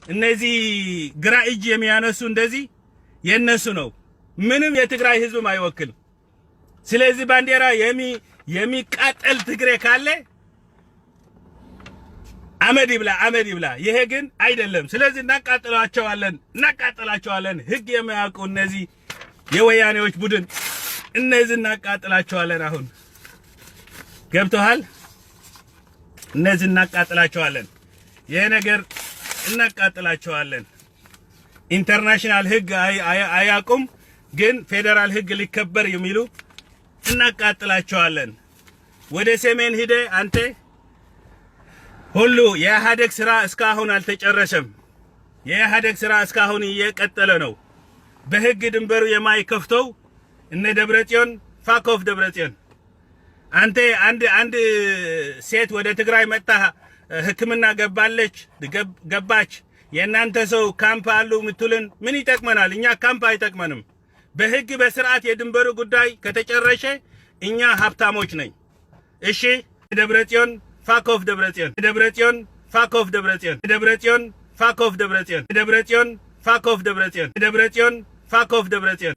እነዚህ ግራ እጅ የሚያነሱ እንደዚህ የነሱ ነው። ምንም የትግራይ ህዝብ አይወክል። ስለዚህ ባንዲራ የሚቃጠል ትግሬ ካለ አመድ ይብላ። ይሄ ግን አይደለም። ስለዚህ እናቃጥላቸዋለን። ህግ የማያውቁ እነዚህ የወያኔዎች ቡድን እነዚህ እናቃጥላቸዋለን። አሁን ገብቶሃል? እነዚህ እናቃጥላቸዋለን። ይሄ ነገር እናቃጥላቸዋለን። ኢንተርናሽናል ህግ አያውቁም፣ ግን ፌደራል ህግ ሊከበር የሚሉ እናቃጥላቸዋለን። ወደ ሰሜን ሂደ አንተ ሁሉ የኢህአዴግ ስራ እስካሁን አልተጨረሰም። የኢህአዴግ ስራ እስካሁን እየቀጠለ ነው። በህግ ድንበሩ የማይከፍተው እነ ደብረጽዮን ፋኮፍ ደብረጽዮን አንተ አንድ ሴት ወደ ትግራይ መጣ ህክምና ገባች የእናንተ ሰው ካምፕ አሉ ምትሉን ምን ይጠቅመናል? እኛ ካምፕ አይጠቅመንም። በህግ በስርዓት የድንበሩ ጉዳይ ከተጨረሰ እኛ ሀብታሞች ነኝ። እሺ ደብረጽዮን ፋኮፍ ደብረጽዮን ፋኮፍ ደብረጽዮን ፋኮፍ ደብረጽዮን ፋኮፍ ደብረጽዮን